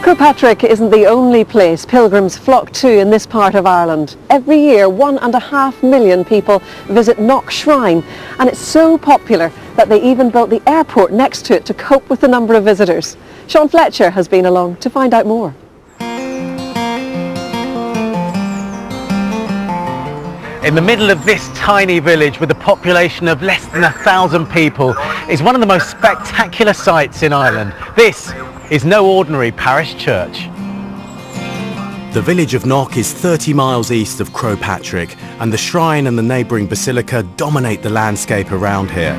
Croagh Patrick isn't the only place pilgrims flock to in this part of Ireland. Every year 1.5 million people visit Knock Shrine, and it's so popular that they even built the airport next to it to cope with the number of visitors. Sean Fletcher has been along to find out more. In the middle of this tiny village with a population of less than 1,000 people is one of the most spectacular sights in Ireland. This is no ordinary parish church. The village of Knock is 30 miles east of Croagh Patrick, and the shrine and the neighbouring basilica dominate the landscape around here.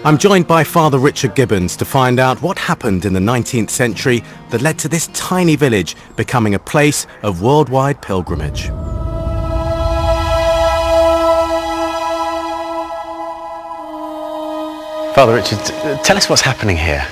I'm joined by Father Richard Gibbons to find out what happened in the 19th century that led to this tiny village becoming a place of worldwide pilgrimage. Father Richard, tell us what's happening here.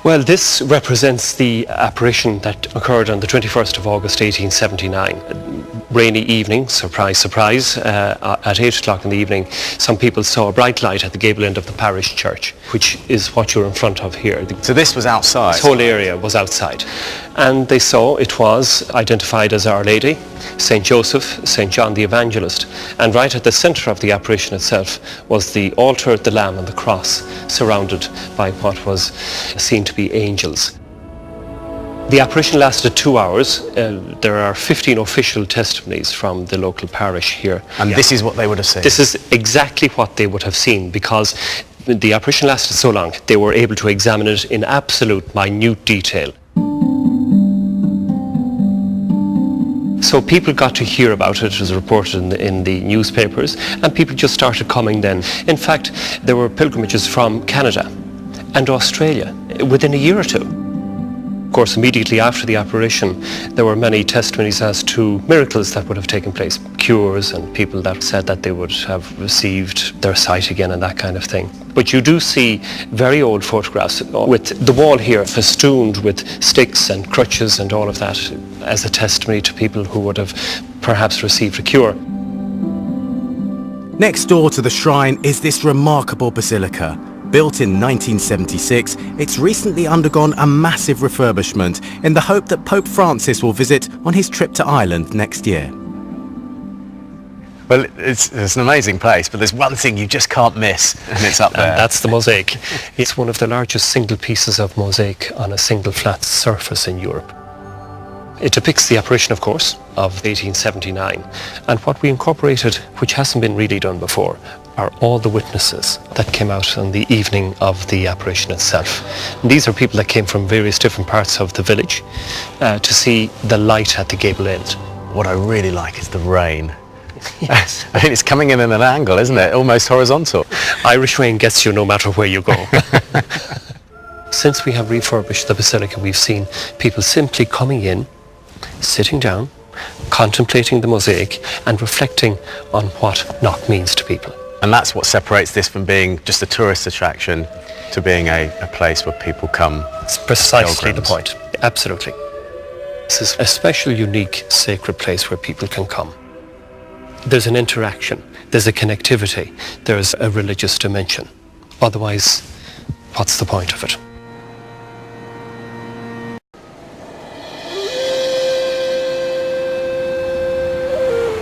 Well, this represents the apparition that occurred on the 21st of August 1879. Rainy evening, surprise, surprise, at 8 o'clock in the evening, some people saw a bright light at the gable end of the parish church, which is what you're in front of here. So this was outside? This whole area was outside. And they saw it was identified as Our Lady, St. Joseph, St. John the Evangelist, and right at the centre of the apparition itself was the altar, the lamb and the cross, surrounded by what was seen to be angels. The apparition lasted 2 hours. There are 15 official testimonies from the local parish here. And this is what they would have seen? This is exactly what they would have seen, because the apparition lasted so long, they were able to examine it in absolute minute detail. So people got to hear about it. It was reported in the newspapers, and people just started coming then. In fact, there were pilgrimages from Canada and Australia within a year or two. Of course, immediately after the apparition, there were many testimonies as to miracles that would have taken place, cures, and people that said that they would have received their sight again and that kind of thing. But you do see very old photographs with the wall here festooned with sticks and crutches and all of that as a testimony to people who would have perhaps received a cure. Next door to the shrine is this remarkable basilica. Built in 1976, it's recently undergone a massive refurbishment in the hope that Pope Francis will visit on his trip to Ireland next year. Well, it's an amazing place, but there's one thing you just can't miss, and it's up there. And that's the mosaic. It's one of the largest single pieces of mosaic on a single flat surface in Europe. It depicts the apparition, of course, of 1879. And what we incorporated, which hasn't been really done before, are all the witnesses that came out on the evening of the apparition itself. And these are people that came from various different parts of the village to see the light at the gable end. What I really like is the rain. Yes. I think it's coming in at an angle, isn't it? Almost horizontal. Irish rain gets you no matter where you go. Since we have refurbished the basilica, we've seen people simply coming in, sitting down, contemplating the mosaic and reflecting on what Knock means to people. And that's what separates this from being just a tourist attraction to being a place where people come. It's precisely pilgrims. the point. Absolutely. This is a special, unique, sacred place where people can come. There's an interaction, there's a connectivity, there's a religious dimension. Otherwise, what's the point of it?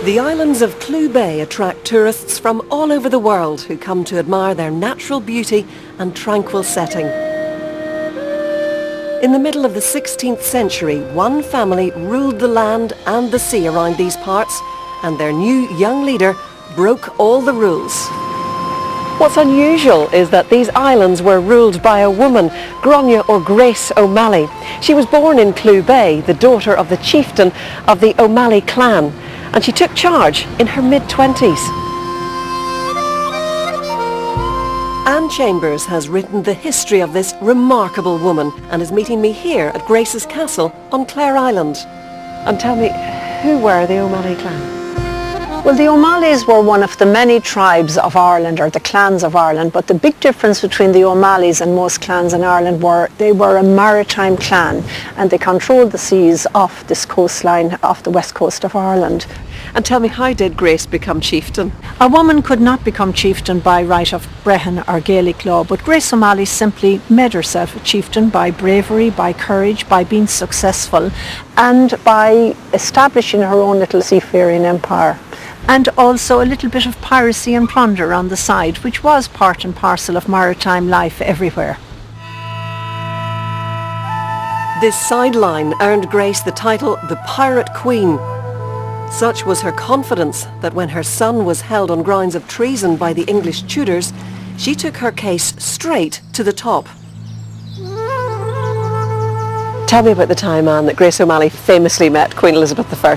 The islands of Clew Bay attract tourists from all over the world who come to admire their natural beauty and tranquil setting. In the middle of the 16th century, one family ruled the land and the sea around these parts, and their new young leader broke all the rules. What's unusual is that these islands were ruled by a woman, Croagh or Grace O'Malley. She was born in Clew Bay, the daughter of the chieftain of the O'Malley clan, and she took charge in her mid-20s. Anne Chambers has written the history of this remarkable woman and is meeting me here at Grace's castle on Clare Island. And tell me, who were the O'Malley clan? Well, the O'Malley's were one of the many tribes of Ireland, or the clans of Ireland, but the big difference between the O'Malley's and most clans in Ireland were they were a maritime clan, and they controlled the seas off this coastline, off the west coast of Ireland. And tell me, how did Grace become chieftain? A woman could not become chieftain by right of Brehon or Gaelic law, but Grace O'Malley simply made herself a chieftain by bravery, by courage, by being successful, and by establishing her own little seafaring empire. And also a little bit of piracy and plunder on the side, which was part and parcel of maritime life everywhere. This sideline earned Grace the title the Pirate Queen. Such was her confidence that when her son was held on grounds of treason by the English Tudors, she took her case straight to the top. Tell me about the time, Anne, that Grace O'Malley famously met Queen Elizabeth I.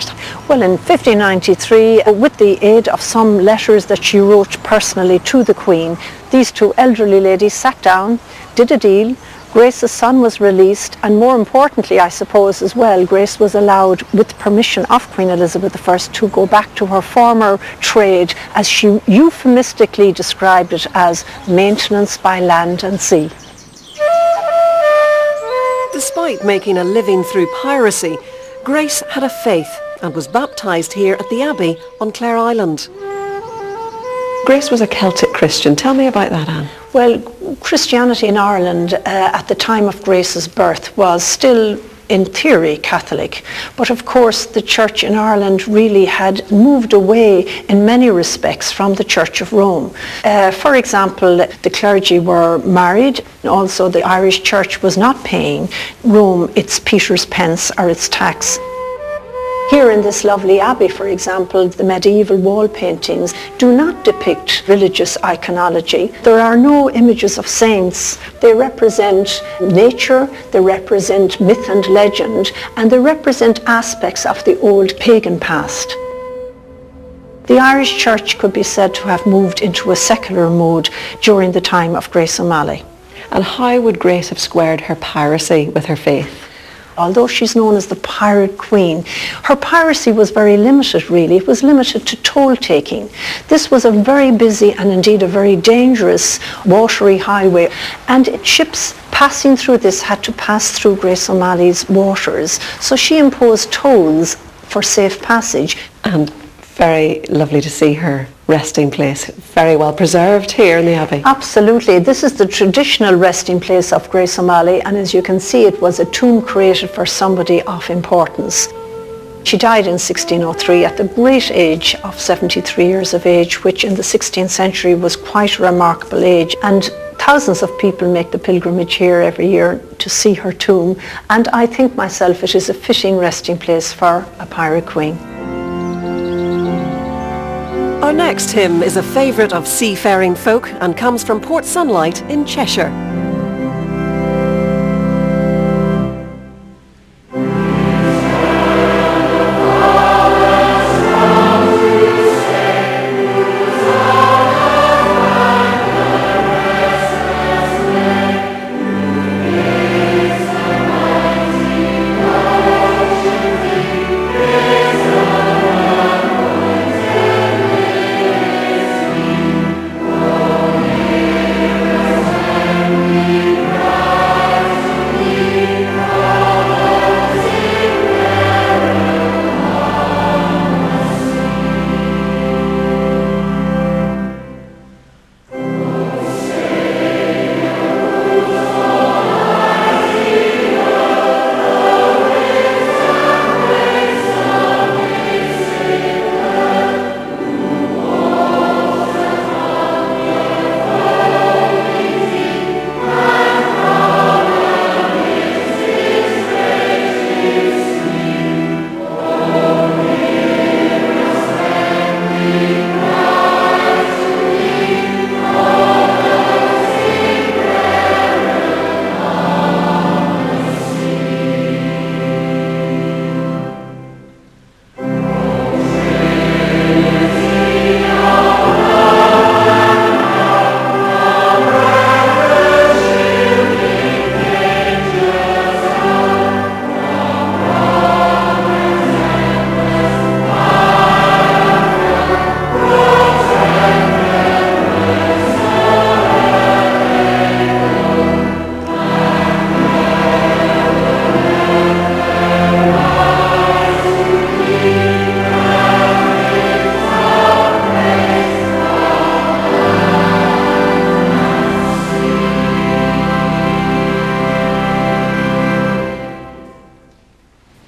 Well, in 1593, with the aid of some letters that she wrote personally to the Queen, these two elderly ladies sat down, did a deal. Grace's son was released, and more importantly, I suppose as well, Grace was allowed, with permission of Queen Elizabeth I, to go back to her former trade, as she euphemistically described it as maintenance by land and sea. Despite making a living through piracy, Grace had a faith and was baptised here at the Abbey on Clare Island. Grace was a Celtic Christian. Tell me about that, Anne. Well, Christianity in Ireland at the time of Grace's birth was still, in theory, Catholic. But of course, the Church in Ireland really had moved away in many respects from the Church of Rome. For example, the clergy were married. Also, the Irish Church was not paying Rome its Peter's pence or its tax. Here in this lovely abbey, for example, the medieval wall paintings do not depict religious iconology. There are no images of saints. They represent nature, they represent myth and legend, and they represent aspects of the old pagan past. The Irish Church could be said to have moved into a secular mode during the time of Grace O'Malley. And how would Grace have squared her piracy with her faith? Although she's known as the Pirate Queen, her piracy was very limited, really. It was limited to toll-taking. This was a very busy and indeed a very dangerous watery highway, and ships passing through this had to pass through Grace O'Malley's waters. So she imposed tolls for safe passage. And very lovely to see her resting place, very well preserved here in the Abbey. Absolutely. This is the traditional resting place of Grace O'Malley, and as you can see, it was a tomb created for somebody of importance. She died in 1603 at the great age of 73 years of age, which in the 16th century was quite a remarkable age, and thousands of people make the pilgrimage here every year to see her tomb, and I think myself it is a fitting resting place for a pirate queen. Our next hymn is a favourite of seafaring folk and comes from Port Sunlight in Cheshire.